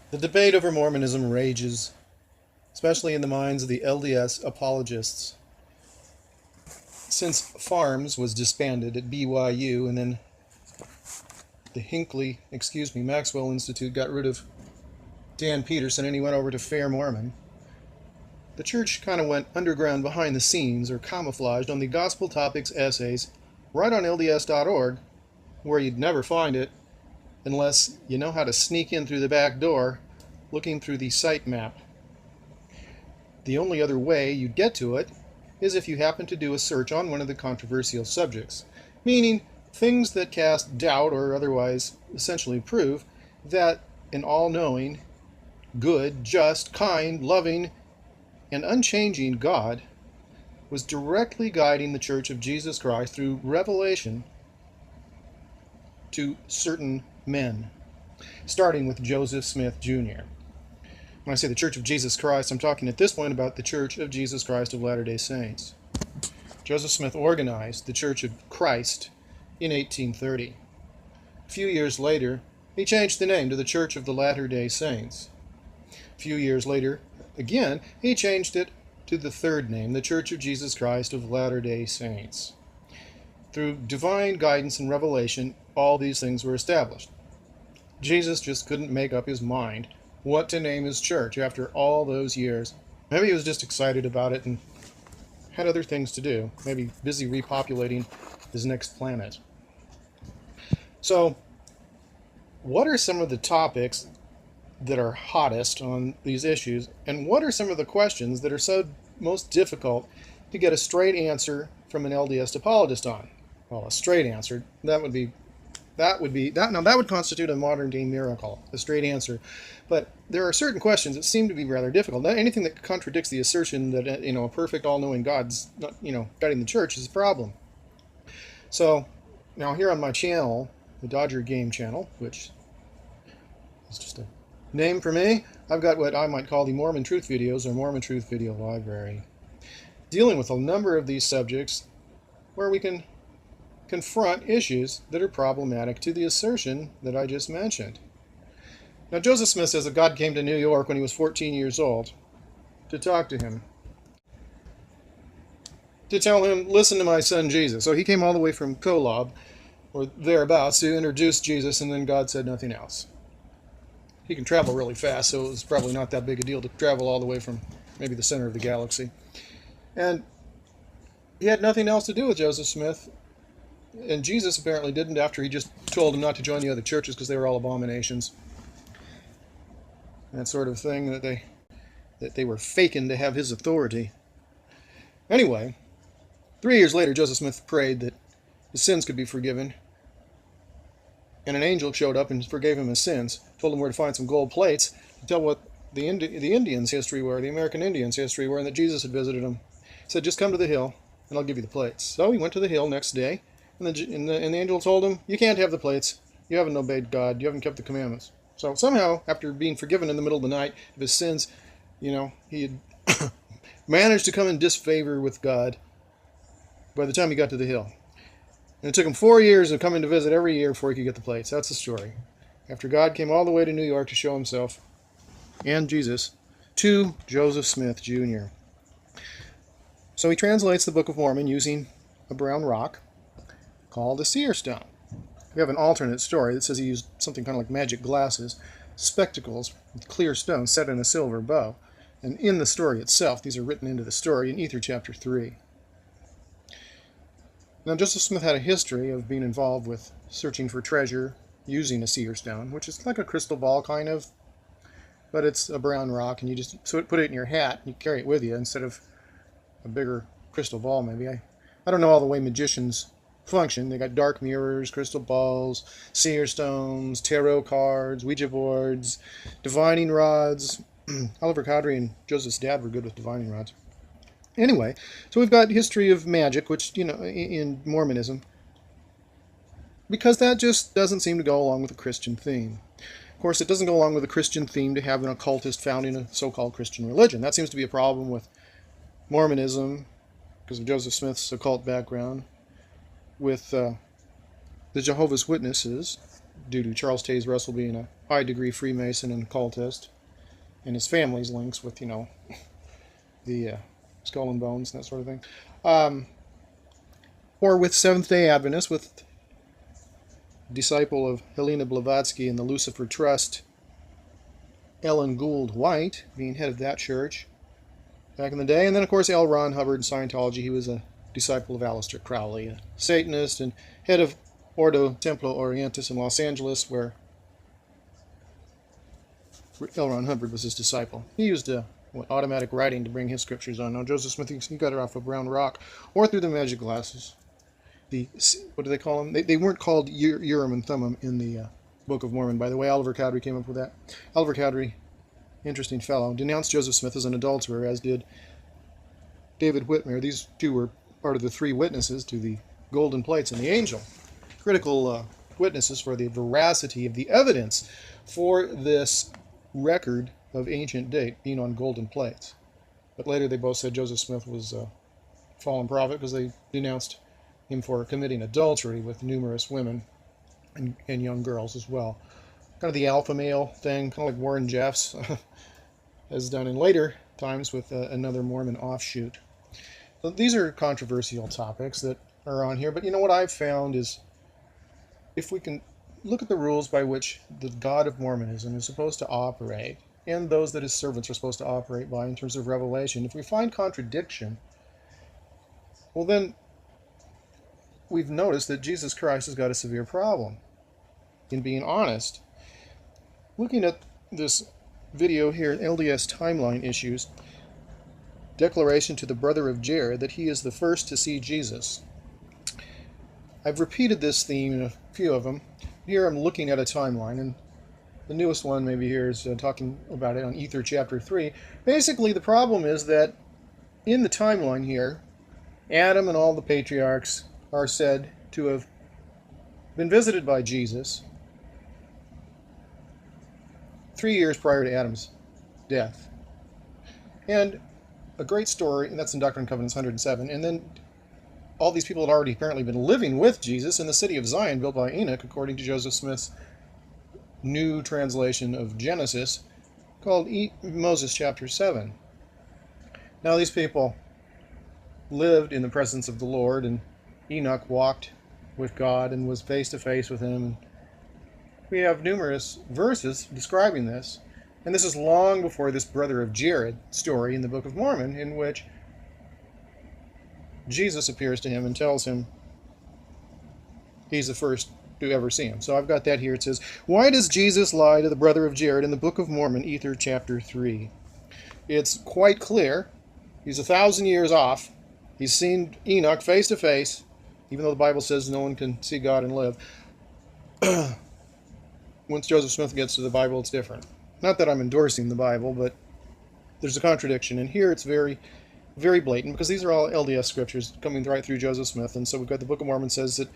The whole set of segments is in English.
The debate over Mormonism rages, especially in the minds of the LDS apologists. Since FARMS was disbanded at BYU and then the Maxwell Institute got rid of Dan Peterson and he went over to Fair Mormon, the church kind of went underground behind the scenes or camouflaged on the Gospel Topics essays right on LDS.org, where you'd never find it unless you know how to sneak in through the back door looking through the site map. The only other way you'd get to it is if you happen to do a search on one of the controversial subjects, meaning things that cast doubt or otherwise essentially prove that an all-knowing, good, just, kind, loving, and unchanging God was directly guiding the Church of Jesus Christ through revelation to certain men, starting with Joseph Smith Jr. When I say the Church of Jesus Christ, I'm talking at this point about the Church of Jesus Christ of Latter-day Saints. Joseph Smith organized the Church of Christ in 1830. A few years later, he changed the name to the Church of the Latter-day Saints. A few years later, again, he changed it to the third name, the Church of Jesus Christ of Latter-day Saints. Through divine guidance and revelation, all these things were established. Jesus just couldn't make up his mind what to name his church after all those years. Maybe he was just excited about it and had other things to do, maybe busy repopulating his next planet. So, what are some of the topics that are hottest on these issues, and what are some of the questions that are so most difficult to get a straight answer from an LDS apologist on? Well, a straight answer, that would constitute a modern day miracle, a straight answer. But there are certain questions that seem to be rather difficult. Anything that contradicts the assertion that a perfect all-knowing God's not guiding the church is a problem. So now here on my channel, the Dodger Game channel, which is just a name for me, I've got what I might call the Mormon Truth Videos or Mormon Truth Video Library, dealing with a number of these subjects where we can confront issues that are problematic to the assertion that I just mentioned. Now, Joseph Smith says that God came to New York when he was 14 years old to talk to him, to tell him, listen to my son Jesus. So he came all the way from Kolob, or thereabouts, to introduce Jesus, and then God said nothing else. He can travel really fast, so it was probably not that big a deal to travel all the way from maybe the center of the galaxy. And he had nothing else to do with Joseph Smith. And Jesus apparently didn't, after he just told him not to join the other churches because they were all abominations. That sort of thing, that they were faking to have his authority. Anyway, 3 years later, Joseph Smith prayed that his sins could be forgiven. And an angel showed up and forgave him his sins, told him where to find some gold plates, to tell what the Indians' history were, the American Indians' history were, and that Jesus had visited him. He said, just come to the hill, and I'll give you the plates. So he went to the hill next day, and the angel told him, you can't have the plates. You haven't obeyed God. You haven't kept the commandments. So somehow, after being forgiven in the middle of the night of his sins, he had managed to come in disfavor with God by the time he got to the hill. And it took him 4 years of coming to visit every year before he could get the plates. That's the story. After God came all the way to New York to show himself and Jesus to Joseph Smith Jr. So he translates the Book of Mormon using a brown rock called a seer stone. We have an alternate story that says he used something kind of like magic glasses, spectacles with clear stones set in a silver bow. And in the story itself, these are written into the story in Ether chapter 3. Now, Joseph Smith had a history of being involved with searching for treasure using a seer stone, which is like a crystal ball kind of, but it's a brown rock, and you just put it in your hat, and you carry it with you instead of a bigger crystal ball, maybe. I don't know all the way magicians function. They got dark mirrors, crystal balls, seer stones, tarot cards, Ouija boards, divining rods. Oliver Cowdery and Joseph's dad were good with divining rods. Anyway, so we've got history of magic, which, in Mormonism, because that just doesn't seem to go along with a Christian theme. Of course, it doesn't go along with a Christian theme to have an occultist founding a so-called Christian religion. That seems to be a problem with Mormonism, because of Joseph Smith's occult background, with the Jehovah's Witnesses, due to Charles Taze Russell being a high-degree Freemason and occultist, and his family's links with, the skull and bones and that sort of thing. Or with Seventh-day Adventists, with disciple of Helena Blavatsky and the Lucifer Trust, Ellen Gould White, being head of that church back in the day. And then, of course, L. Ron Hubbard in Scientology. He was a disciple of Aleister Crowley, a Satanist and head of Ordo Templo Orientis in Los Angeles, where L. Ron Hubbard was his disciple. He used automatic writing to bring his scriptures on. Now, Joseph Smith, he got it off of brown rock or through the magic glasses. What do they call them? They weren't called Urim and Thummim in the Book of Mormon. By the way, Oliver Cowdery came up with that. Oliver Cowdery, interesting fellow, denounced Joseph Smith as an adulterer, as did David Whitmer. These two were part of the three witnesses to the golden plates and the angel. Critical witnesses for the veracity of the evidence for this record of ancient date being on golden plates. But later they both said Joseph Smith was a fallen prophet because they denounced him for committing adultery with numerous women and young girls as well. Kind of the alpha male thing, kind of like Warren Jeffs has done in later times with another Mormon offshoot. So these are controversial topics that are on here, but what I've found is if we can look at the rules by which the God of Mormonism is supposed to operate, and those that his servants are supposed to operate by in terms of revelation, if we find contradiction, well then we've noticed that Jesus Christ has got a severe problem in being honest. Looking at this video here, LDS Timeline Issues, Declaration to the Brother of Jared that he is the first to see Jesus. I've repeated this theme in a few of them. Here I'm looking at a timeline, and the newest one maybe here is talking about it on Ether Chapter 3. Basically, the problem is that in the timeline here, Adam and all the patriarchs are said to have been visited by Jesus 3 years prior to Adam's death. And a great story, and that's in Doctrine and Covenants 107, and then all these people had already apparently been living with Jesus in the city of Zion built by Enoch, according to Joseph Smith's new translation of Genesis, called Moses chapter 7. Now these people lived in the presence of the Lord, and Enoch walked with God and was face to face with him. And we have numerous verses describing this, and this is long before this brother of Jared story in the Book of Mormon, in which Jesus appears to him and tells him he's the first to ever see him. So I've got that here. It says, why does Jesus lie to the brother of Jared in the Book of Mormon, Ether chapter 3? It's quite clear. He's 1,000 years off. He's seen Enoch face to face, even though the Bible says no one can see God and live. Once Joseph Smith gets to the Bible, it's different. Not that I'm endorsing the Bible, but there's a contradiction. And here it's very, very blatant, because these are all LDS scriptures coming right through Joseph Smith. And so we've got the Book of Mormon says that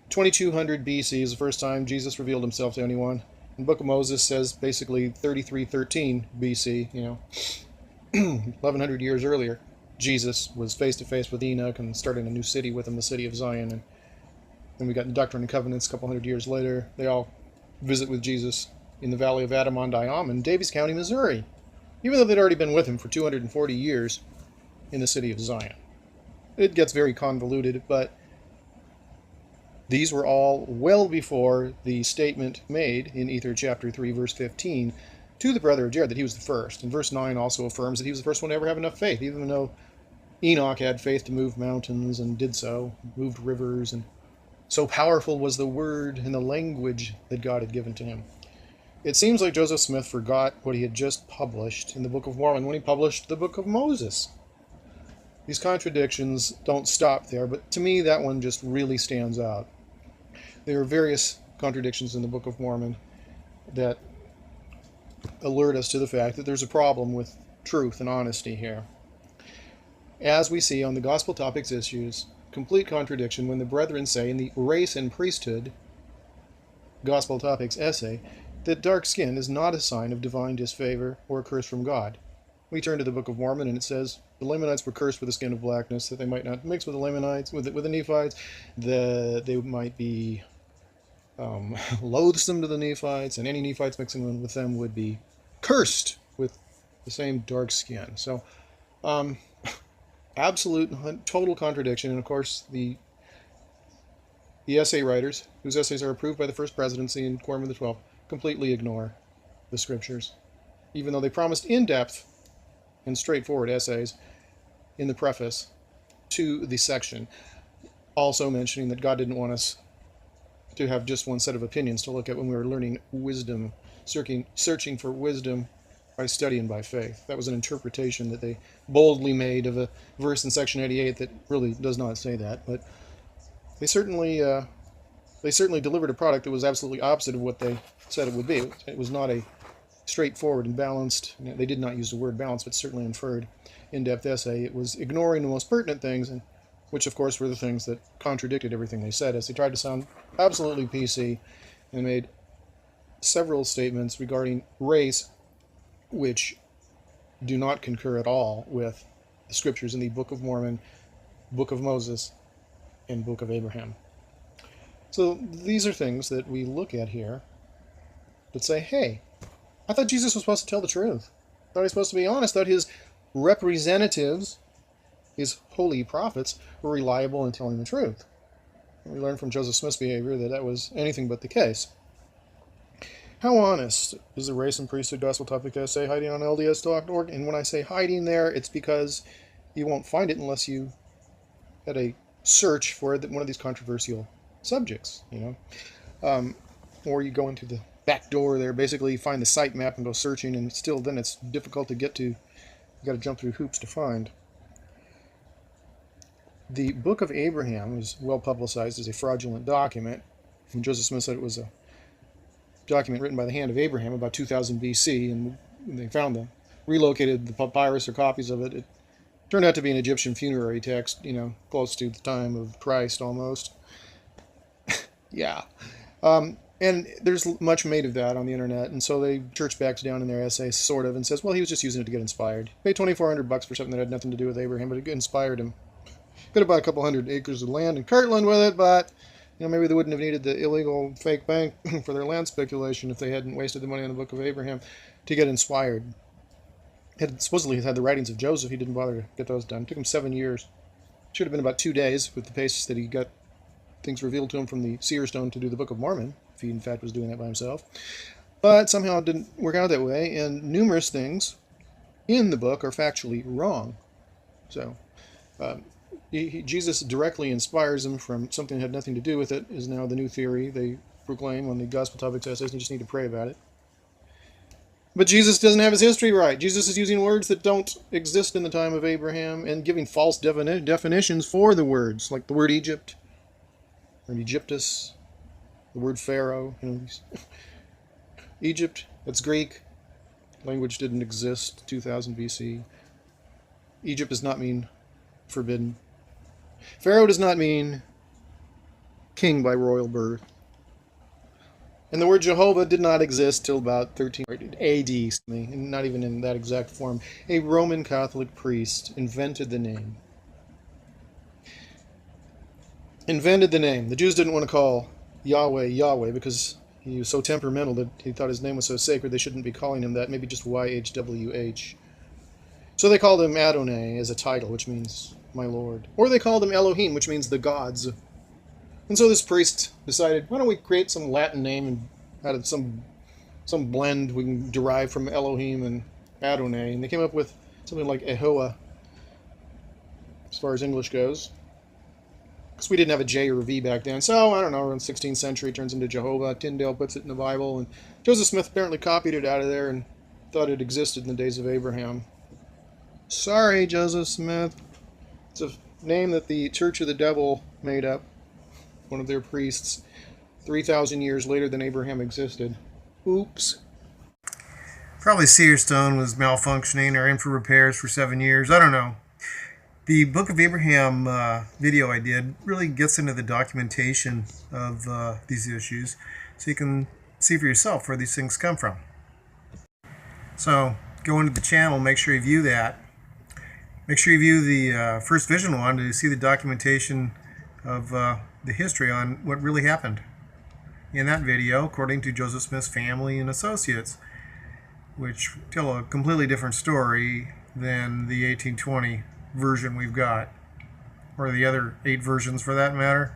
2200 BC is the first time Jesus revealed himself to anyone. And the Book of Moses says basically 3313 BC, 1100 years earlier. Jesus was face to face with Enoch and started a new city with him, the city of Zion. And then we got the Doctrine and Covenants a couple hundred years later. They all visit with Jesus in the valley of Adam-on-Diam in Davies County, Missouri, even though they'd already been with him for 240 years in the city of Zion. It gets very convoluted, but these were all well before the statement made in Ether chapter 3, verse 15, to the brother of Jared that he was the first. And verse 9 also affirms that he was the first one to ever have enough faith, even though Enoch had faith to move mountains and did so, moved rivers, and so powerful was the word and the language that God had given to him. It seems like Joseph Smith forgot what he had just published in the Book of Mormon when he published the Book of Moses. These contradictions don't stop there, but to me that one just really stands out. There are various contradictions in the Book of Mormon that alert us to the fact that there's a problem with truth and honesty here. As we see on the Gospel Topics Issues, complete contradiction when the brethren say in the Race and Priesthood Gospel Topics essay that dark skin is not a sign of divine disfavor or a curse from God. We turn to the Book of Mormon and it says the Lamanites were cursed with a skin of blackness, that they might not mix with the Lamanites, with the Nephites, that they might be loathsome to the Nephites, and any Nephites mixing with them would be cursed with the same dark skin. So, absolute, total contradiction. And of course, the essay writers, whose essays are approved by the First Presidency and Quorum of the 12, completely ignore the scriptures, even though they promised in-depth and straightforward essays in the preface to the section, also mentioning that God didn't want us to have just one set of opinions to look at when we were learning wisdom, searching for wisdom by study and by faith. That was an interpretation that they boldly made of a verse in section 88 that really does not say that, but they certainly delivered a product that was absolutely opposite of what they said it would be. It was not a straightforward and balanced, they did not use the word balance, but certainly inferred in-depth essay. It was ignoring the most pertinent things, and which of course were the things that contradicted everything they said, as they tried to sound absolutely PC and made several statements regarding race which do not concur at all with the scriptures in the Book of Mormon, Book of Moses, and Book of Abraham. So these are things that we look at here that say, hey, I thought Jesus was supposed to tell the truth. I thought he was supposed to be honest. I thought his representatives, his holy prophets, were reliable in telling the truth. And we learned from Joseph Smith's behavior that that was anything but the case. How honest is the Race and Priesthood Gospel Topic Essay hiding on LDS.org? And when I say hiding there, it's because you won't find it unless you had a search for one of these controversial subjects, or you go into the back door there, basically find the sitemap and go searching, and still then it's difficult to get to. You got to jump through hoops to find. The Book of Abraham was well publicized as a fraudulent document. And Joseph Smith said it was a document written by the hand of Abraham about 2000 BC, and they relocated the papyrus or copies of it. It turned out to be an Egyptian funerary text, close to the time of Christ almost. Yeah. And there's much made of that on the internet, and so the church backs down in their essay, sort of, and says, well, he was just using it to get inspired. He paid $2,400 for something that had nothing to do with Abraham, but it inspired him. Could have bought a couple hundred acres of land in Kirtland with it, but maybe they wouldn't have needed the illegal fake bank for their land speculation if they hadn't wasted the money on the Book of Abraham to get inspired. Supposedly he had the writings of Joseph. He didn't bother to get those done. It took him 7 years. Should have been about 2 days with the pace that he got things revealed to him from the seer stone to do the Book of Mormon, if he in fact was doing that by himself. But somehow it didn't work out that way, and numerous things in the book are factually wrong. So Jesus directly inspires them from something that had nothing to do with it, is now the new theory they proclaim on the Gospel Topics Essays, and you just need to pray about it. But Jesus doesn't have his history right. Jesus is using words that don't exist in the time of Abraham and giving false definitions for the words, like the word Egypt, or Egyptus, the word Pharaoh. Egypt, that's Greek. Language didn't exist 2000 BC. Egypt does not mean forbidden. Pharaoh does not mean king by royal birth. And the word Jehovah did not exist till about 13 AD, not even in that exact form. A Roman Catholic priest invented the name. The Jews didn't want to call Yahweh Yahweh because he was so temperamental that he thought his name was so sacred they shouldn't be calling him that, maybe just YHWH. So they called him Adonai as a title, which means my Lord. Or they called him Elohim, which means the gods. And so this priest decided, why don't we create some Latin name and out of some blend we can derive from Elohim and Adonai. And they came up with something like Ehoah, as far as English goes. Because we didn't have a J or a V back then. So, I don't know, around the 16th century it turns into Jehovah. Tyndale puts it in the Bible. And Joseph Smith apparently copied it out of there and thought it existed in the days of Abraham. Sorry, Joseph Smith. It's a name that the Church of the Devil made up. One of their priests, 3,000 years later than Abraham existed. Oops. Probably seer stone was malfunctioning or in for repairs for 7 years. I don't know. The Book of Abraham video I did really gets into the documentation of these issues, so you can see for yourself where these things come from. So go into the channel, make sure you view that. Make sure you view the First Vision one to see the documentation of the history on what really happened. in that video, according to Joseph Smith's family and associates, which tell a completely different story than the 1820 version we've got, or the other 8 versions for that matter.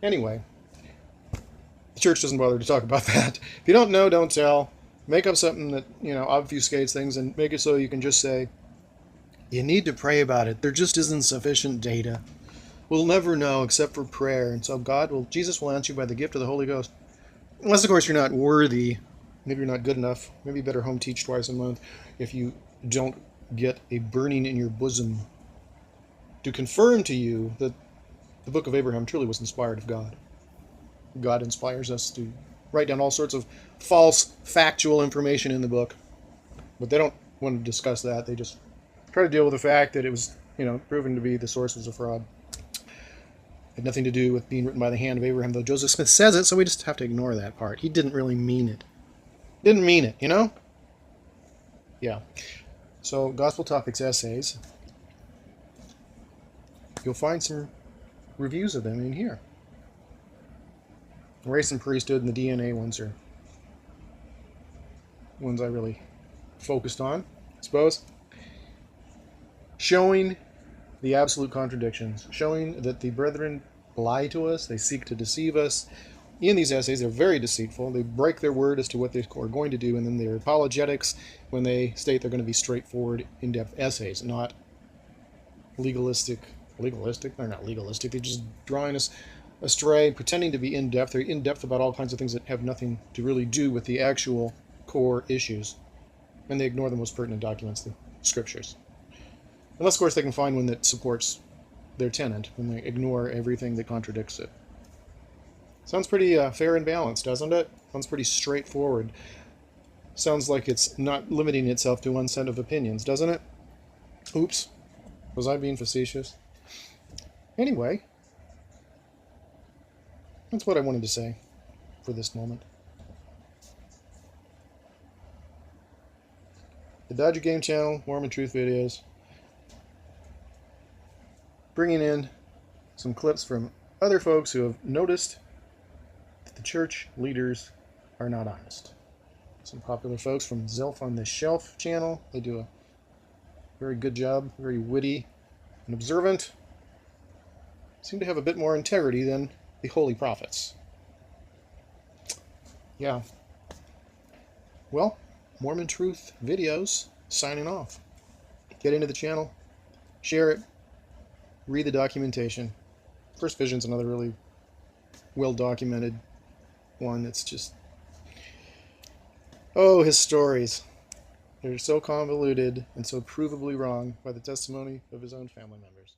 Anyway, the church doesn't bother to talk about that. If you don't know, don't tell. Make up something that, obfuscates things, and make it so you can just say, you need to pray about it. There just isn't sufficient data. We'll never know except for prayer. And so Jesus will answer you by the gift of the Holy Ghost. Unless, of course, you're not worthy. Maybe you're not good enough. Maybe you better home teach twice a month if you don't get a burning in your bosom to confirm to you that the book of Abraham truly was inspired of God. God inspires us to write down all sorts of false, factual information in the book. But they don't want to discuss that. They just try to deal with the fact that it was, proven to be the source was a fraud. It had nothing to do with being written by the hand of Abraham, though Joseph Smith says it, so we just have to ignore that part. He didn't really mean it. Didn't mean it, Yeah. So, Gospel Topics essays. You'll find some reviews of them in here. Race and priesthood and the DNA ones are ones I really focused on, I suppose. Showing the absolute contradictions, showing that the brethren lie to us, they seek to deceive us. In these essays, they're very deceitful. They break their word as to what they are going to do, and then they're apologetics when they state they're going to be straightforward, in-depth essays, not legalistic. Legalistic? They're not legalistic. They're just drawing us astray, pretending to be in-depth. They're in-depth about all kinds of things that have nothing to really do with the actual core issues. And they ignore the most pertinent documents, the scriptures. Unless, of course, they can find one that supports their tenet, and they ignore everything that contradicts it. Sounds pretty fair and balanced, doesn't it? Sounds pretty straightforward. Sounds like it's not limiting itself to one set of opinions, doesn't it? Oops. Was I being facetious? Anyway, that's what I wanted to say for this moment. The Dodger Game Channel, Mormon Truth videos. Bringing in some clips from other folks who have noticed that the church leaders are not honest. Some popular folks from Zelf on the Shelf channel. They do a very good job, very witty and observant. Seem to have a bit more integrity than the holy prophets. Yeah. Well, Mormon Truth videos signing off. Get into the channel, share it, read the documentation. First Vision's another really well-documented one that's just... Oh, his stories. They're so convoluted and so provably wrong by the testimony of his own family members.